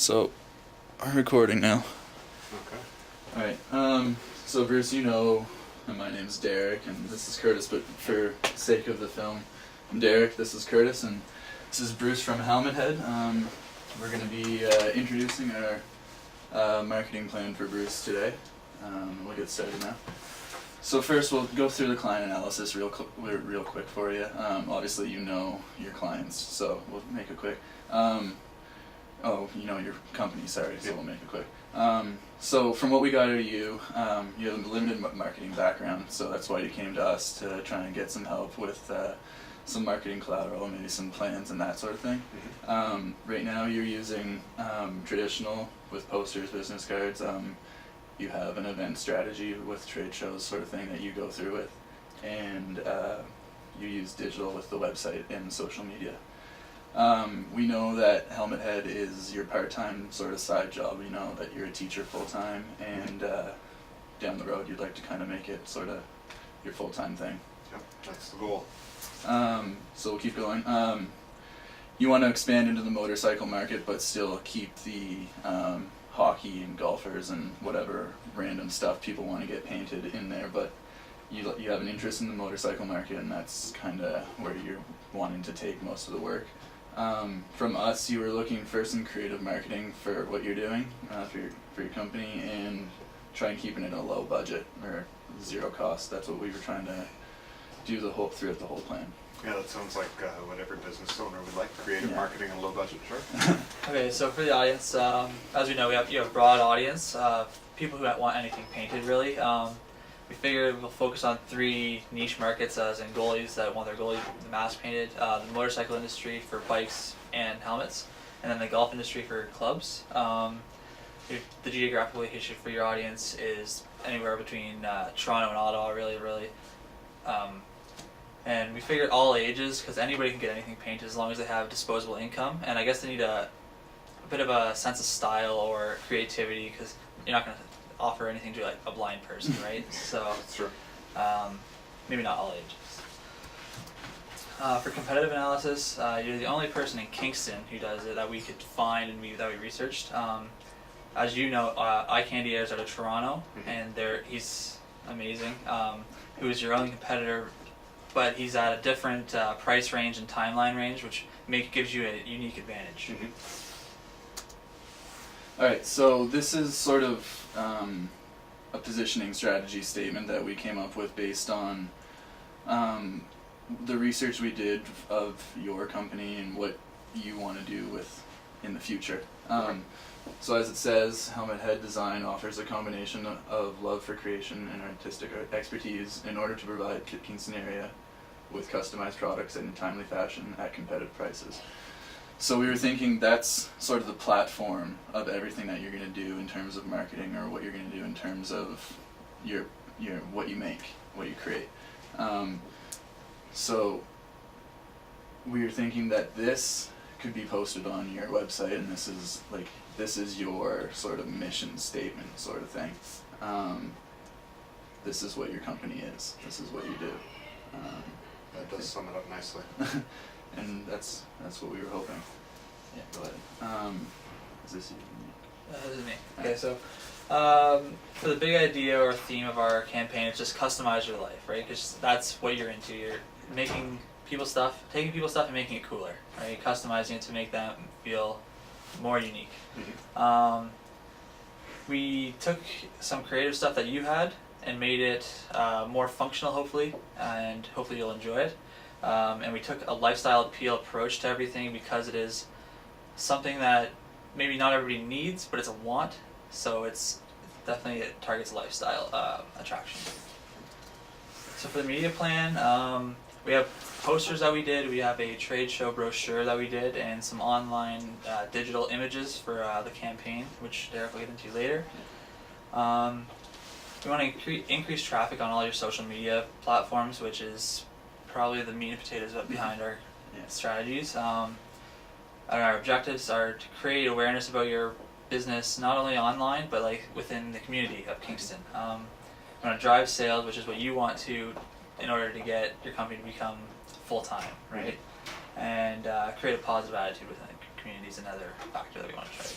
So, I'm recording now. Okay. Alright, so Bruce, you know, my name's Derek, and this is Curtis, but for sake of the film, I'm Derek, this is Curtis, and this is Bruce from Helmet Head. We're going to be introducing our marketing plan for Bruce today. We'll get started now. So first, we'll go through the client analysis real quick for you. Obviously, you know your clients, so we'll make it quick. You know your company, sorry, so we'll make it quick. So from what we got out of you, you have a limited marketing background, so that's why you came to us to try and get some help with some marketing collateral, maybe some plans and that sort of thing. Right now you're using traditional with posters, business cards. You have an event strategy with trade shows sort of thing that you go through with, and you use digital with the website and social media. We know that Helmet Head is your part-time sort of side job. We know that you're a teacher full-time, and down the road you'd like to kind of make it sort of your full-time thing. Yep, that's the goal. So we'll keep going. You want to expand into the motorcycle market, but still keep the hockey and golfers and whatever random stuff people want to get painted in there, but you have an interest in the motorcycle market, and that's kind of where you're wanting to take most of the work. From us, you were looking for some creative marketing for what you're doing for your company, and trying keeping it a low budget or zero cost. That's what we were trying to do throughout the whole plan. Yeah, that sounds like what every business owner would like, creative marketing and low budget, sure. Okay, so for the audience, as we know, you have a broad audience, people who want anything painted really. We figured we'll focus on three niche markets, as in goalies that want their goalie mask painted, the motorcycle industry for bikes and helmets, and then the golf industry for clubs. The geographical location for your audience is anywhere between Toronto and Ottawa, really. And we figured all ages, because anybody can get anything painted as long as they have disposable income, and I guess they need a bit of a sense of style or creativity, because you're not going to offer anything to like a blind person, right? So That's true. Maybe not all ages. For competitive analysis, you're the only person in Kingston who does it that we could find and that we researched. As you know, iCandy is out of Toronto, and he's amazing. Who is your only competitor, but he's at a different price range and timeline range, which gives you a unique advantage. Alright, so this is sort of a positioning strategy statement that we came up with based on the research we did of your company and what you want to do in the future. So as it says, Helmet Head Design offers a combination of love for creation and artistic expertise in order to provide Kingston area with customized products in a timely fashion at competitive prices. So we were thinking that's sort of the platform of everything that you're going to do in terms of marketing, or what you're going to do in terms of your what you make, what you create. So we were thinking that this could be posted on your website, and this is your sort of mission statement sort of thing. This is what your company is. This is what you do. That does sum it up nicely. And that's what we were hoping. Yeah, go ahead. Is this you? This is me. Okay, so for the big idea or theme of our campaign, it's just customize your life, right? Because that's what you're into. You're taking people's stuff and making it cooler, right? Customizing it to make them feel more unique. We took some creative stuff that you had and made it more functional, hopefully, and hopefully you'll enjoy it. And we took a lifestyle appeal approach to everything, because it is something that maybe not everybody needs, but it's a want. So it targets lifestyle attraction. So for the media plan, we have posters that we did, we have a trade show brochure that we did, and some online digital images for the campaign, which Derek will get into later. We want to increase traffic on all your social media platforms, which is probably the meat and potatoes behind our strategies. And our objectives are to create awareness about your business, not only online, but like within the community of Kingston. We want to drive sales, which is what you want to, in order to get your company to become full-time, right? And create a positive attitude within the community is another factor that we want to try to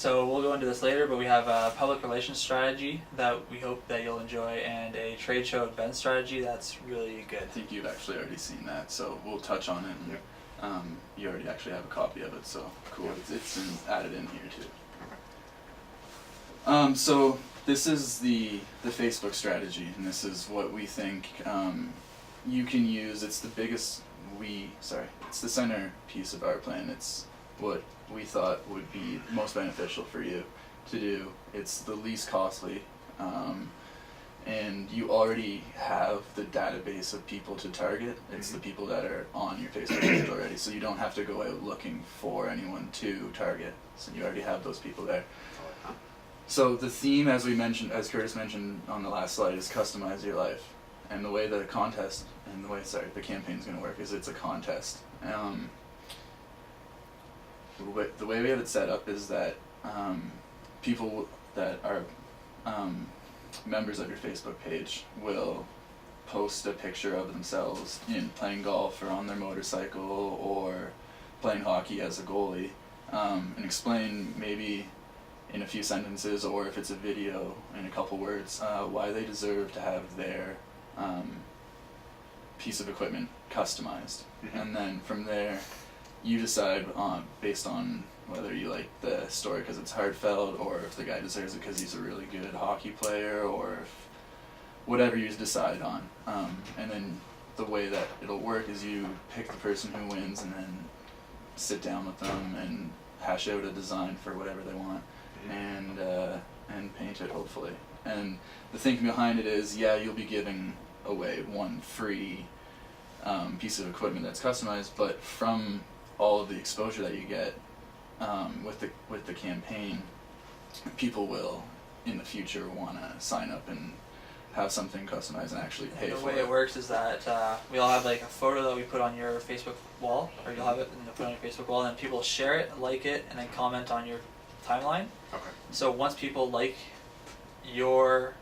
So we'll go into this later, but we have a public relations strategy that we hope that you'll enjoy, and a trade show event strategy that's really good. I think you've actually already seen that, so we'll touch on it. And, you already actually have a copy of it, so cool. Yep. It's been added in here too. So this is the Facebook strategy, and this is what we think you can use. It's the biggest. It's the centerpiece of our plan. It's what we thought would be most beneficial for you to do. It's the least costly, and you already have the database of people to target. It's the people that are on your Facebook page already, so you don't have to go out looking for anyone to target. So you already have those people there. So the theme, as Curtis mentioned on the last slide, is customize your life. And the way the contest and the campaign is going to work is it's a contest. The way we have it set up is that people that are members of your Facebook page will post a picture of themselves in playing golf or on their motorcycle or playing hockey as a goalie, and explain maybe in a few sentences, or if it's a video in a couple words, why they deserve to have their piece of equipment customized. And then from there, you decide based on whether you like the story because it's heartfelt, or if the guy deserves it because he's a really good hockey player, or if whatever you decide on. And then the way that it'll work is you pick the person who wins and then sit down with them and hash out a design for whatever they want, and paint it hopefully. And the thinking behind it is, you'll be giving away one free piece of equipment that's customized, but from all of the exposure that you get with the campaign, people will in the future want to sign up and have something customized and actually pay for it. The way it works is that we all have like a photo that we put on your Facebook wall, or you'll have it and put on your Facebook wall, and then people share it, like it, and then comment on your timeline. Okay. So once people like your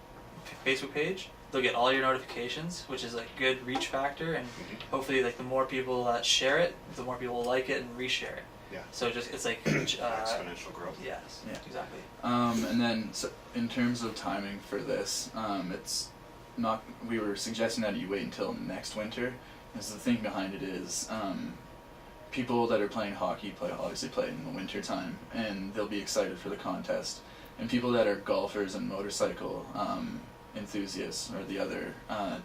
Facebook page, they'll get all your notifications, which is a good reach factor, and hopefully like the more people that share it, the more people will like it and reshare it. Yeah. So it's like Exponential growth. Yes. Yeah. Exactly. And then so in terms of timing for this, it's not. We were suggesting that you wait until next winter, because the thing behind it is, people that are playing hockey obviously play in the winter time, and they'll be excited for the contest. And people that are golfers and motorcycle enthusiasts are the other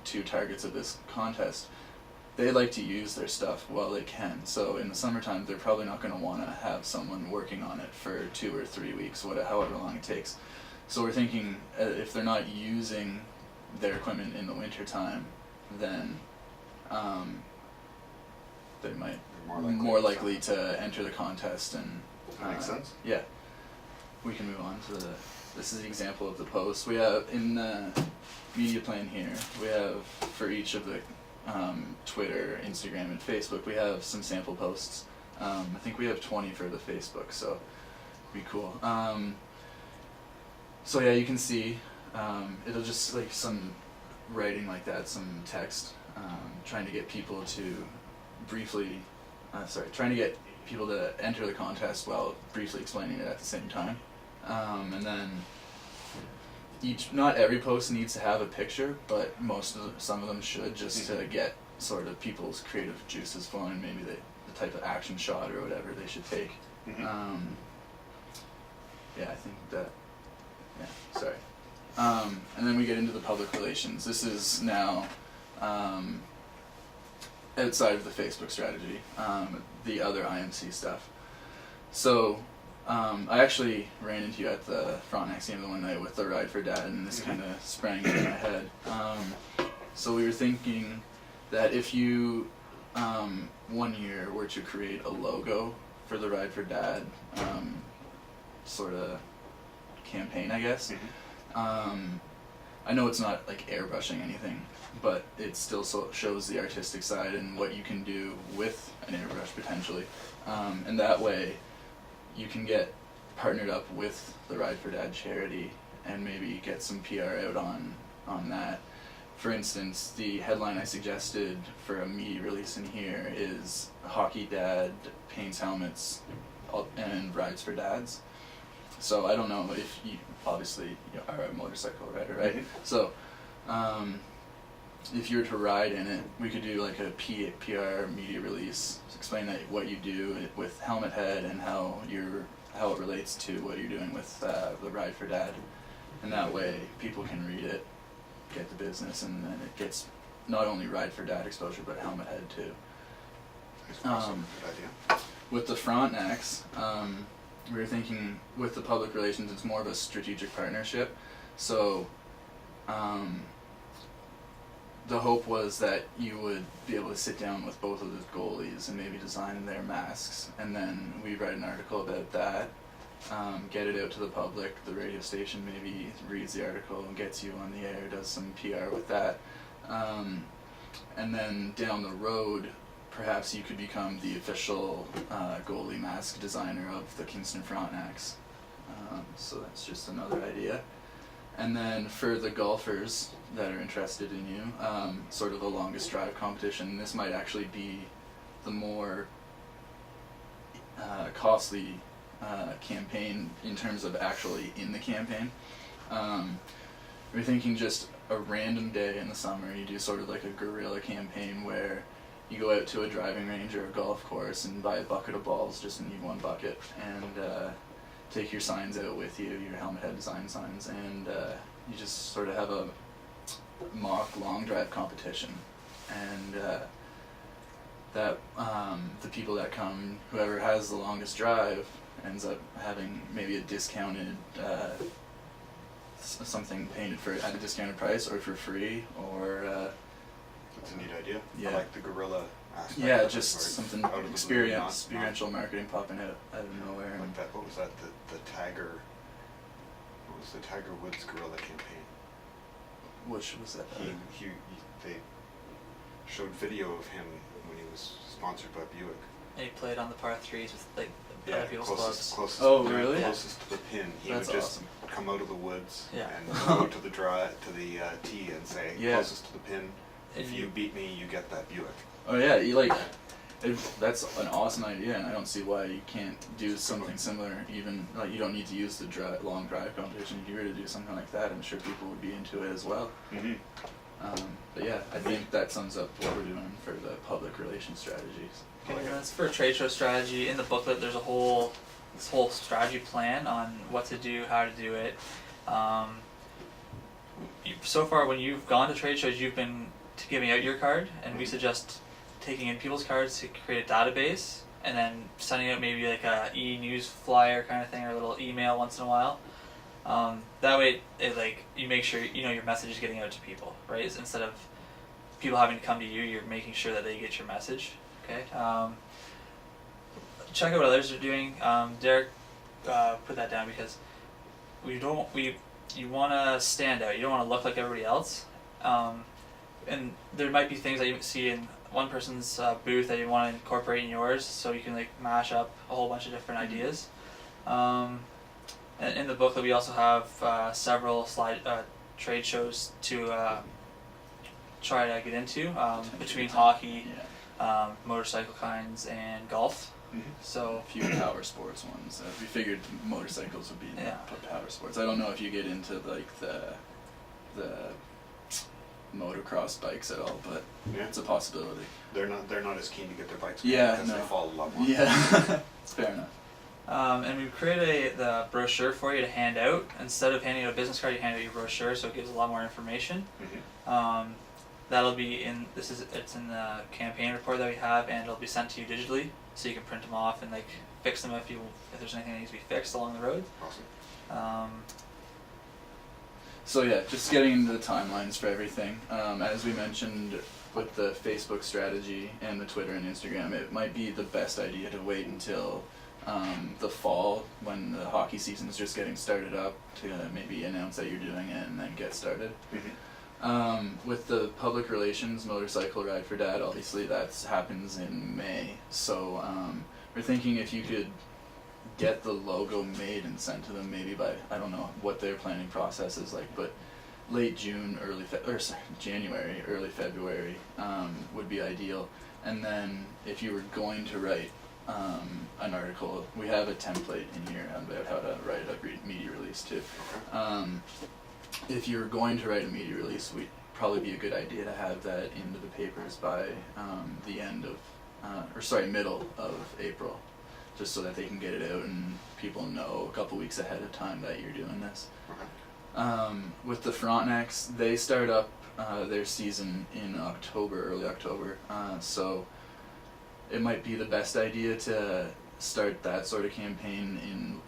two targets of this contest. They like to use their stuff while they can. So in the summertime, they're probably not going to want to have someone working on it for 2 or 3 weeks, however long it takes. So we're thinking if they're not using their equipment in the wintertime, then they might They're more likely to enter the contest. And That makes sense. Yeah. We can move on to this is the example of the post. We have in the media plan here, we have for each of the Twitter, Instagram, and Facebook, we have some sample posts. I think we have 20 for the Facebook, so it'd be cool. So yeah, you can see it'll just like some writing like that, some text, trying to get people to enter the contest while briefly explaining it at the same time. And then not every post needs to have a picture, but some of them should, just to get sort of people's creative juices flowing, maybe the type of action shot or whatever they should take. I think that, sorry. And then we get into the public relations. This is now outside of the Facebook strategy, the other IMC stuff. So I actually ran into you at the Frontenac game the one night with the Ride for Dad, and this kind of sprang into my head. So we were thinking that if you one year were to create a logo for the Ride for Dad sort of campaign, I guess. I know it's not like airbrushing anything, but it still shows the artistic side and what you can do with an airbrush potentially. And that way you can get partnered up with the Ride for Dad charity and maybe get some PR out on that. For instance, the headline I suggested for a media release in here is Hockey Dad paints helmets and rides for dads. So I don't know if you obviously are a motorcycle rider, right? Mhm. So if you were to ride in it, we could do like a PR media release, explain that what you do with Helmet Head and how it relates to what you're doing with the Ride for Dad, and that way people can read it, get the business, and then it gets not only Ride for Dad exposure but Helmet Head too. It's awesome. Good idea. With the Frontenacs, we were thinking with the public relations, it's more of a strategic partnership. So the hope was that you would be able to sit down with both of the goalies and maybe design their masks, and then we write an article about that, get it out to the public. The radio station maybe reads the article and gets you on the air, does some PR with that, and then down the road, perhaps you could become the official goalie mask designer of the Kingston Frontenacs. So that's just another idea. And then for the golfers that are interested in you, sort of a longest drive competition, this might actually be the more costly campaign in terms of actually in the campaign. We're thinking just a random day in the summer, you do sort of like a guerrilla campaign where you go out to a driving range or a golf course and buy a bucket of balls, just need one bucket, and take your signs out with you, your Helmet Head design signs, and you just sort of have a mock long drive competition, and that the people that come, whoever has the longest drive, ends up having maybe a discounted something painted for at a discounted price or for free, or That's a neat idea. Yeah. I like the guerrilla aspect. yeah, of it, just where it's something out of the blue, experiential marketing popping out of nowhere. Like And that. What was that? The Tiger. What was the Tiger Woods guerrilla campaign? which was that? They showed video of him when he was sponsored by Buick. And he played on the par threes with like Yeah, other people's clubs. closest. Oh, yeah, really? Closest to the pin. He That's would just awesome. come out of the woods Yeah. and go to the tee and say, Yeah. closest to the pin. And If you beat me, you get that Buick. Oh yeah, you like. That's an awesome idea, and I don't see why you can't do something similar. Even like you don't need to use the long drive competition. If you were to do something like that, I'm sure people would be into it as well. Mm-hmm. But yeah, I think that sums up what we're doing for the public relations strategies. Okay, and that's for trade show strategy. In the booklet, there's this whole strategy plan on what to do, how to do it. So far, when you've gone to trade shows, you've been giving out your card, and we suggest taking in people's cards to create a database, and then sending out maybe like a e-news flyer kind of thing, or a little email once in a while. That way, you make sure your message is getting out to people, right? Instead of people having to come to you, you're making sure that they get your message. Okay. Check out what others are doing. Derek put that down because you want to stand out. You don't want to look like everybody else. And there might be things that you see in one person's booth that you want to incorporate in yours, so you can like mash up a whole bunch of different ideas. And in the booklet, we also have several trade shows to try to get into between hockey, Yeah, motorcycle kinds, and golf. Mm-hmm. So a few power sports ones. We figured motorcycles would be Yeah. power sports. I don't know if you get into like the motocross bikes at all, but Yeah. it's a possibility. They're not as keen to get their bikes Yeah, because no. they fall a lot more. Yeah, it's fair enough. and we've created the brochure for you to hand out. Instead of handing out a business card, you hand out your brochure, so it gives a lot more information. Mm-hmm. That'll be it's in the campaign report that we have, and it'll be sent to you digitally, so you can print them off and like fix them if there's anything that needs to be fixed along the road. Awesome. So yeah, just getting into the timelines for everything. As we mentioned with the Facebook strategy and the Twitter and Instagram, it might be the best idea to wait until the fall when the hockey season is just getting started up to maybe announce that you're doing it and then get started. Mm-hmm. With the public relations motorcycle ride for dad, obviously that happens in May. So we're thinking if you could get the logo made and sent to them maybe by, I don't know what their planning process is like, but late June, January, early February would be ideal. And then if you were going to write an article. We have a template in here about how to write a media release too. Okay. If you're going to write a media release, we'd probably be a good idea to have that into the papers by the end of, middle of April, just so that they can get it out and people know a couple weeks ahead of time that you're doing this. Okay. With the Frontenacs, they start up their season in early October, so it might be the best idea to start that sort of campaign in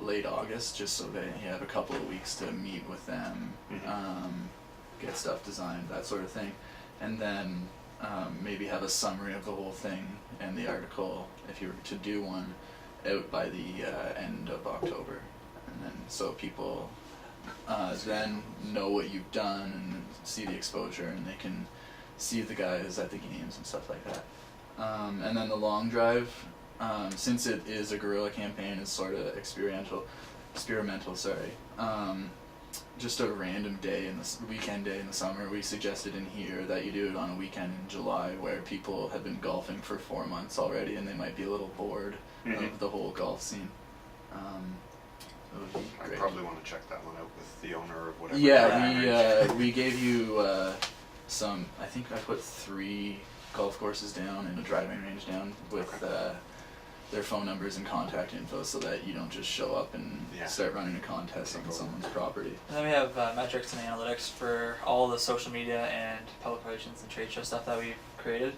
late August, just so that you have a couple of weeks to meet with them, get stuff designed, that sort of thing, and then maybe have a summary of the whole thing and the article, if you were to do one, out by the end of October, and then so people then know what you've done and see the exposure, and they can see the guys at the games and stuff like that. And then the long drive, since it is a guerrilla campaign, it's sort of experimental, just a random day weekend day in the summer. We suggested in here that you do it on a weekend in July where people have been golfing for 4 months already and they might be a little bored of the whole golf scene. It would be I great. probably want to check that one out with the owner of whatever. Yeah, we gave you some. I think I put 3 golf courses down and a driving range down with their phone numbers and contact info, so that you don't just show up and start running a contest on someone's property. And then we have metrics and analytics for all the social media and public relations and trade show stuff that we've created.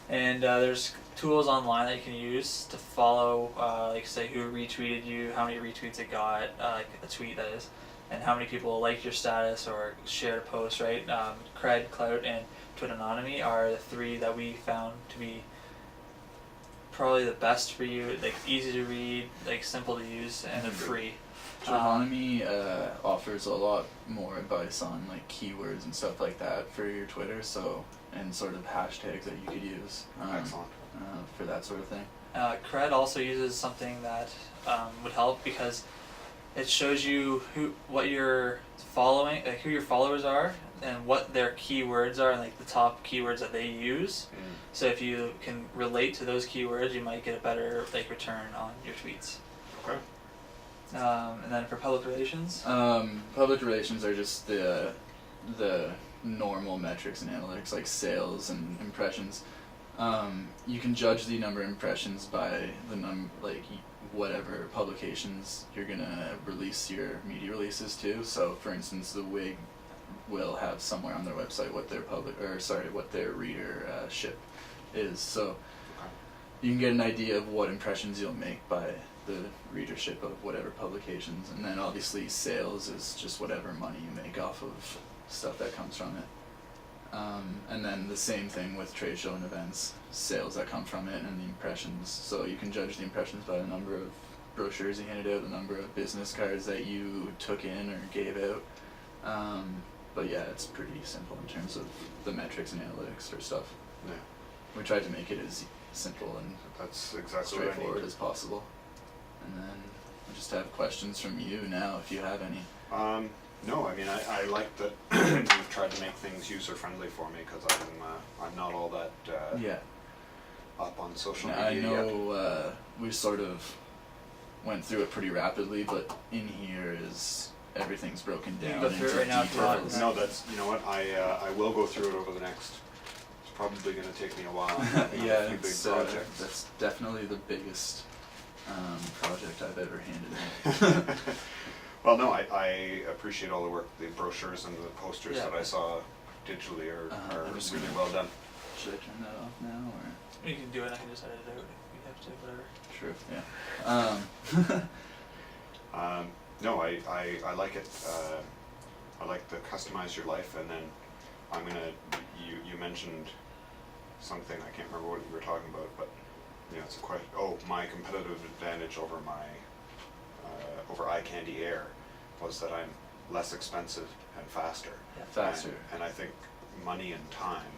And there's tools online that you can use to follow, like say who retweeted you, how many retweets it got, like a tweet that is, and how many people liked your status or shared a post, right? Cred, Clout, and Twitternonomy are the 3 that we found to be probably the best for you, like easy to read, like simple to use, and they're free. Twitternonomy offers a lot more advice on like keywords and stuff like that for your Twitter, so and sort of hashtags that you could use for that sort of thing. Cred also uses something that would help because it shows you what you're following, like who your followers are, and what their keywords are, and like the top keywords that they use. So if you can relate to those keywords, you might get a better like return on your tweets. Okay. And then for public relations? Public relations are just the normal metrics and analytics, like sales and impressions. You can judge the number of impressions by the whatever publications you're gonna release your media releases to. So, for instance, the Wig will have somewhere on their website what their readership is. So you can get an idea of what impressions you'll make by the readership of whatever publications, and then obviously sales is just whatever money you make off of stuff that comes from it. And then the same thing with trade show and events, sales that come from it, and the impressions. So you can judge the impressions by the number of brochures you handed out, the number of business cards that you took in or gave out. But yeah, it's pretty simple in terms of the metrics and analytics for stuff. Yeah. We tried to make it as simple and That's exactly what I straightforward need. as possible. And then I just have questions from you now, if you have any. No, I mean I like that you've tried to make things user friendly for me, because I'm not all that up on social Now, media I yet. know we sort of went through it pretty rapidly, but in here is everything's broken You down. can go through it into right now if you want. details. No, that's, you know what, I will go through it over the next, it's probably going to take me a while. Yeah, a few big it's, projects. that's definitely the biggest project I've ever handed in. Well, no, I appreciate all the work, the brochures and the posters Yeah. that I saw digitally are I'm just really gonna- well done. Should I turn that off now, or? You can do it, I can just edit it out if you have to, whatever. True, yeah. No, I like it. I like the customize your life, and then I'm gonna. You mentioned something, I can't remember what you were talking about, but you know, it's a question. Oh, my competitive advantage over over eye candy air was that I'm less expensive and faster. Yeah. Faster. And I think money and time.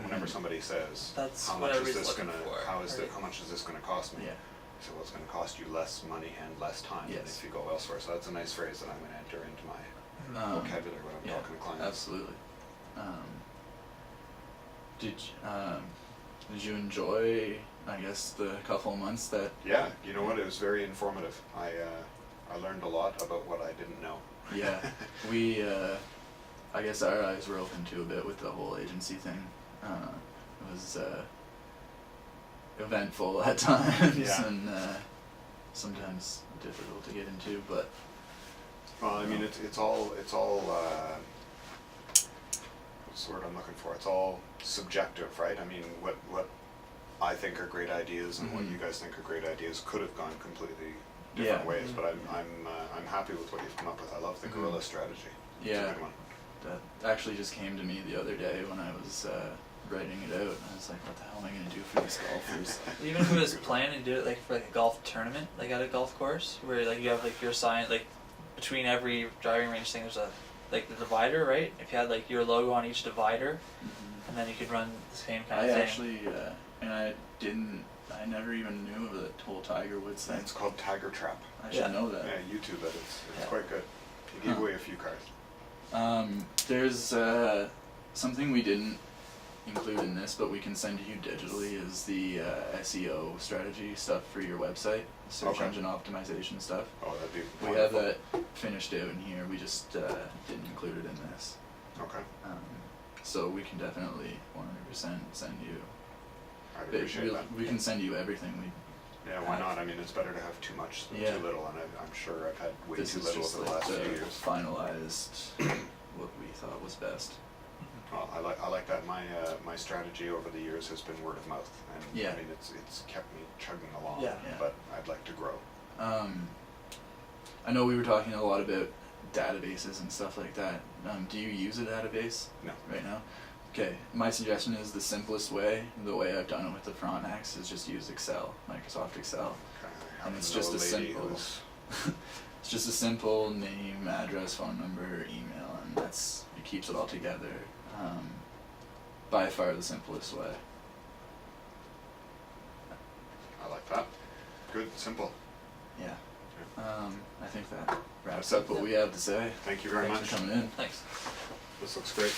Whenever somebody says, That's how what much is everybody's this looking gonna? for, right? How much is this gonna cost me? Yeah. So well, it's going to cost you less money and less time than Yes. if you go elsewhere. So that's a nice phrase that I'm going to enter into my vocabulary when I'm Yeah, talking to clients. absolutely. Did you enjoy I guess, the couple of months that. Yeah, you know what? It was very informative. I learned a lot about what I didn't know. Yeah, we, I guess our eyes were open to a bit with the whole agency thing. It was eventful at times Yeah. and sometimes difficult to get into, but Well, I mean, it's all what's the word I'm looking for? It's all subjective, right? I mean, what I think are great ideas and what Mhm. you guys think are great ideas could have gone completely different Yeah. ways. But I'm happy with what you've come up with. I love the Mhm. guerrilla strategy. It's yeah, a good one. that actually just came to me the other day when I was writing it out. I was like, what the hell am I going to do for these golfers? Even if it was planning to do it like for like a golf tournament, like at a golf course, where like you have like your sign, like between every driving range thing, there's a like the divider, right? If you had like your logo on each divider, Mhm. and then you could run the same kind I of thing. actually, and I never even knew of the whole Tiger Woods thing. It's called Tiger Trap. I should Yeah. know that. Yeah, YouTube it. It's Yeah. quite good. He gave Huh. away a few cars. There's something we didn't include in this, but we can send you digitally, is the SEO strategy stuff for your website, search Okay. engine optimization stuff. Oh, that'd be We have wonderful. that finished out in here, we just didn't include it in this. Okay. So we can definitely 100% send you, I'd appreciate that. we can send you everything. Yeah, why not? I mean, it's better to have too much than Yeah. too little, and I'm sure I've had way This too is little just over the like last the few years. finalized what we thought was best. Well, I like that. My strategy over the years has been word of mouth, and Yeah. I mean it's kept me chugging along. Yeah. Yeah. But I'd like to grow. I know we were talking a lot about databases and stuff like that. Do you use a database No. right now? Okay, my suggestion is the simplest way, the way I've done it with the Frontex, is just use Excel, Microsoft Excel. I And happen it's to know just a a lady simple, who's it's just a simple name, address, phone number, email, and it keeps it all together. By far the simplest way. I like that. Good, simple. Yeah. Yeah. I think that wraps That's up it. what we have to say. Thank you very Thanks much. for coming in. Thanks. This looks great.